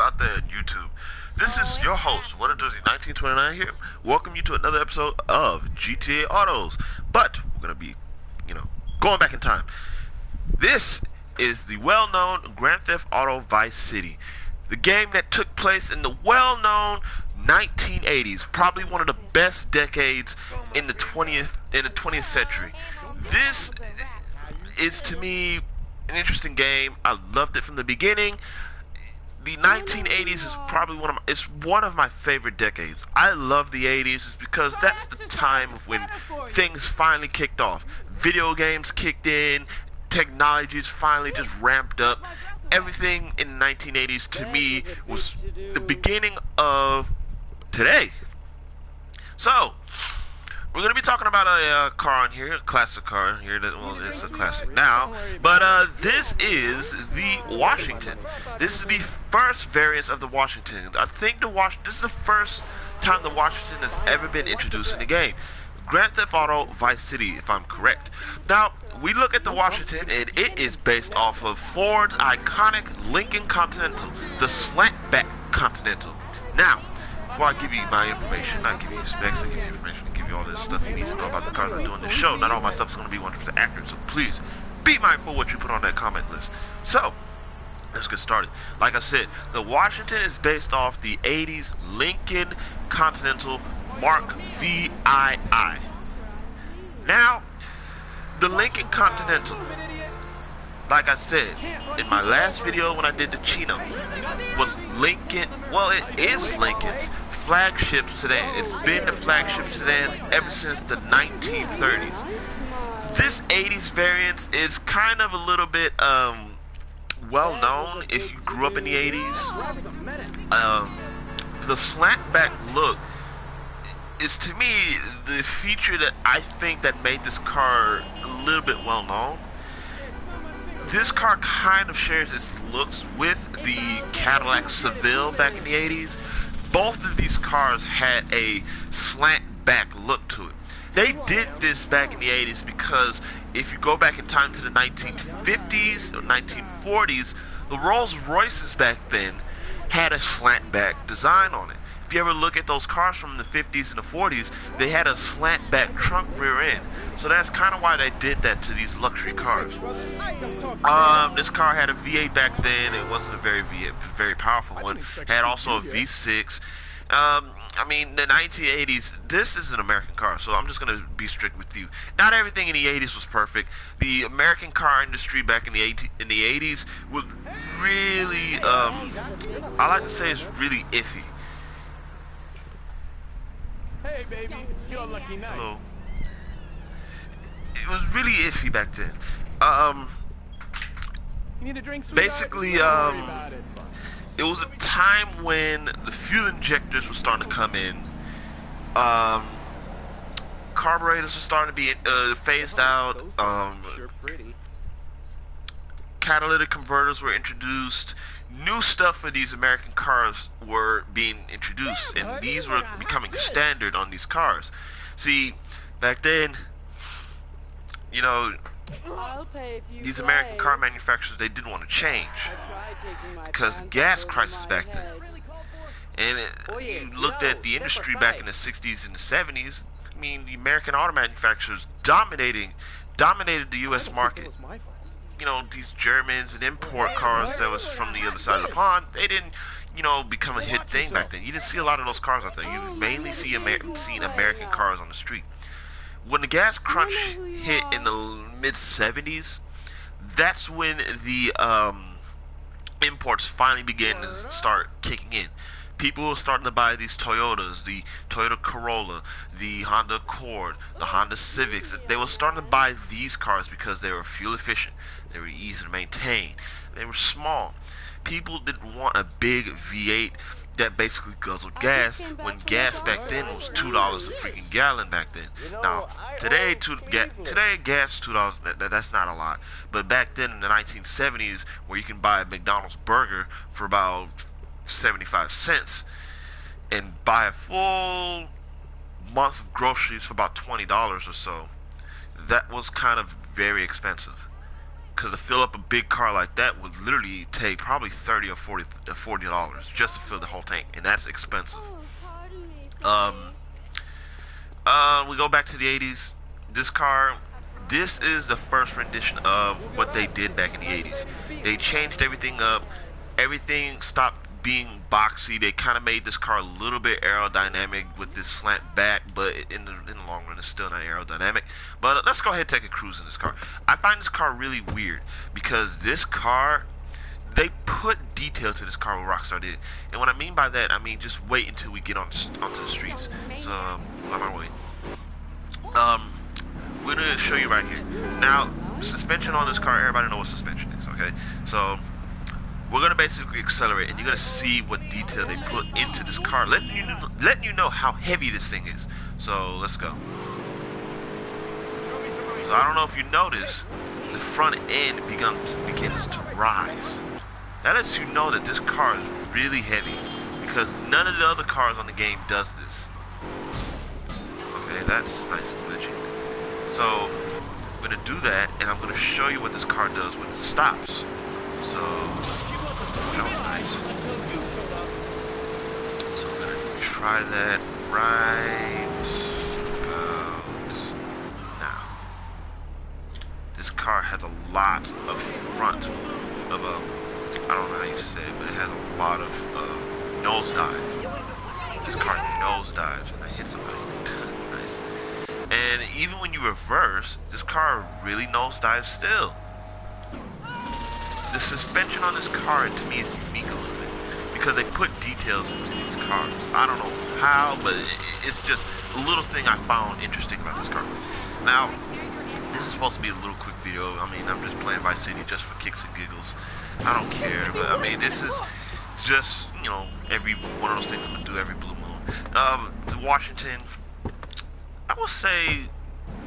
out there in YouTube. This is your host, What a Doozy 1929 here. Welcome you to another episode of GTA Autos. But we're gonna be, going back in time. This is the well-known Grand Theft Auto Vice City, the game that took place in the well-known 1980s, probably one of the best decades in the 20th century. This is, to me, an interesting game. I loved it from the beginning. The 1980s is probably one of my favorite decades. I love the 80s is because that's the time when things finally kicked off. Video games kicked in, technologies finally just ramped up. Everything in the 1980s to me was the beginning of today. So, we're going to be talking about a car on here, a classic car here. Well, it's a classic now. But this is the Washington. This is the first variant of the Washington. I think this is the first time the Washington has ever been introduced in the game. Grand Theft Auto Vice City, if I'm correct. Now, we look at the Washington, and it is based off of Ford's iconic Lincoln Continental, the slant-back Continental. Now, before I give you my information, I give you specs, I give you information, I give you all this stuff you need to know about the cars I do on this show. Not all my stuff is going to be 100% accurate, so please be mindful of what you put on that comment list. So, let's get started. Like I said, the Washington is based off the 80s Lincoln Continental Mark VII. Now, the Lincoln Continental, like I said in my last video when I did the Chino, was Lincoln, well, it is Lincoln's flagship sedan. It's been the flagship sedan ever since the 1930s. This 80s variant is kind of a little bit well known if you grew up in the 80s. The slant back look is, to me, the feature that I think that made this car a little bit well known. This car kind of shares its looks with the Cadillac Seville back in the 80s. Both of these cars had a slant back look to it. They did this back in the 80s because if you go back in time to the 1950s or 1940s, the Rolls Royces back then had a slant back design on it. If you ever look at those cars from the 50s and the 40s, they had a slant back trunk rear end. So that's kind of why they did that to these luxury cars. This car had a V8 back then. It wasn't a very powerful one. It had also a V6. I mean, the 1980s, this is an American car, so I'm just going to be strict with you. Not everything in the 80s was perfect. The American car industry back in the 80s was really, I like to say it's really iffy. Hey baby, it's your lucky night. Hello. It was really iffy back then. You need a drink, sweetheart? Basically, it was a time when the fuel injectors were starting to come in. Carburetors were starting to be phased out. Catalytic converters were introduced. New stuff for these American cars were being introduced, and these were becoming standard on these cars. See, back then, these American car manufacturers, they didn't want to change because the gas crisis back then. And you looked at the industry back in the 60s and the 70s. I mean, the American auto manufacturers dominated the U.S. market. These Germans and import cars that was from the other side of the pond, they didn't, become a hit thing back then. You didn't see a lot of those cars out there. You mainly seen American cars on the street. When the gas crunch hit in the mid-70s, that's when the imports finally began to start kicking in. People were starting to buy these Toyotas, the Toyota Corolla, the Honda Accord, the Honda Civics. They were starting to buy these cars because they were fuel efficient. They were easy to maintain. They were small. People didn't want a big V8 that basically guzzled gas when gas back then was $2 a freaking gallon back then. Now, today gas $2, that's not a lot. But back then in the 1970s, where you can buy a McDonald's burger for about 75 cents and buy a full month of groceries for about $20 or so, that was kind of very expensive. because to fill up a big car like that would literally take probably 30 or 40 dollars just to fill the whole tank, and that's expensive. Um, we go back to the 80s. This car, this is the first rendition of what they did back in the 80s. They changed everything up. Everything stopped being boxy. They kind of made this car a little bit aerodynamic with this slant back, but in the long run, it's still not aerodynamic. But let's go ahead and take a cruise in this car. I find this car really weird because this car, they put detail to this car what Rockstar did. And what I mean by that, I mean just wait until we get onto the streets. So, on our way. We're gonna show you right here. Now, suspension on this car, everybody knows what suspension is, okay? So, we're gonna basically accelerate, and you're gonna see what detail they put into this car, letting you know how heavy this thing is. So, let's go. So, I don't know if you notice, the front end begins to rise. That lets you know that this car is really heavy, because none of the other cars on the game does this. Okay, that's nice and glitchy. So, I'm going to do that, and I'm going to show you what this car does when it stops. So, that was nice. So, I'm going to try that right about now. This car has a lot of front of I don't know how you say it, but it has a lot of nosedive. This car nosedives, and I hit somebody. Nice. And even when you reverse, this car really nosedives still. The suspension on this car, to me, is unique a little bit because they put details into these cars. I don't know how, but it's just a little thing I found interesting about this car. Now, this is supposed to be a little quick video. I mean, I'm just playing Vice City just for kicks and giggles. I don't care, but I mean, this is just, you know, every one of those things I'm gonna do every blue moon. Washington, I would say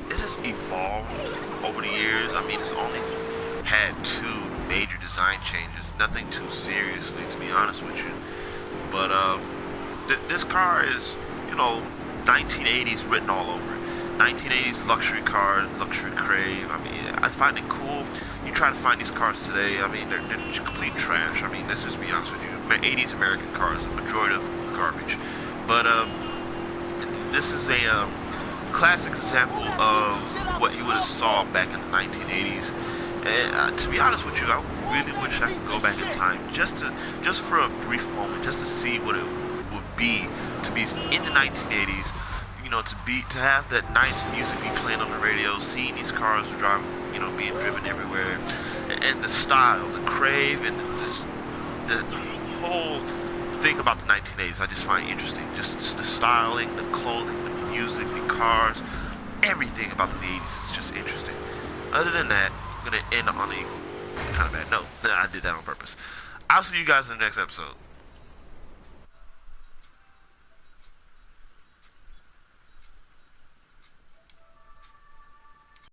it has evolved over the years. I mean, it's only had 2 major design changes, nothing too seriously, to be honest with you. But this car is, you know, 1980s written all over it. 1980s luxury car, luxury crave. I mean, I find it cool. You try to find these cars today, I mean, they're complete trash. I mean, let's just be honest with you. 80s American cars, the majority of them are garbage. But this is a classic example of what you would have saw back in the 1980s. And to be honest with you, I really wish I could go back in time just for a brief moment, just to see what it would be to be in the 1980s. You know, to have that nice music be playing on the radio, seeing these cars driving, you know, being driven everywhere, and the style, the crave, and the whole thing about the 1980s, I just find interesting. Just the styling, the clothing, the music, the cars, everything about the 80s is just interesting. Other than that, I'm gonna end on a kind of bad note. I did that on purpose. I'll see you guys in the next episode.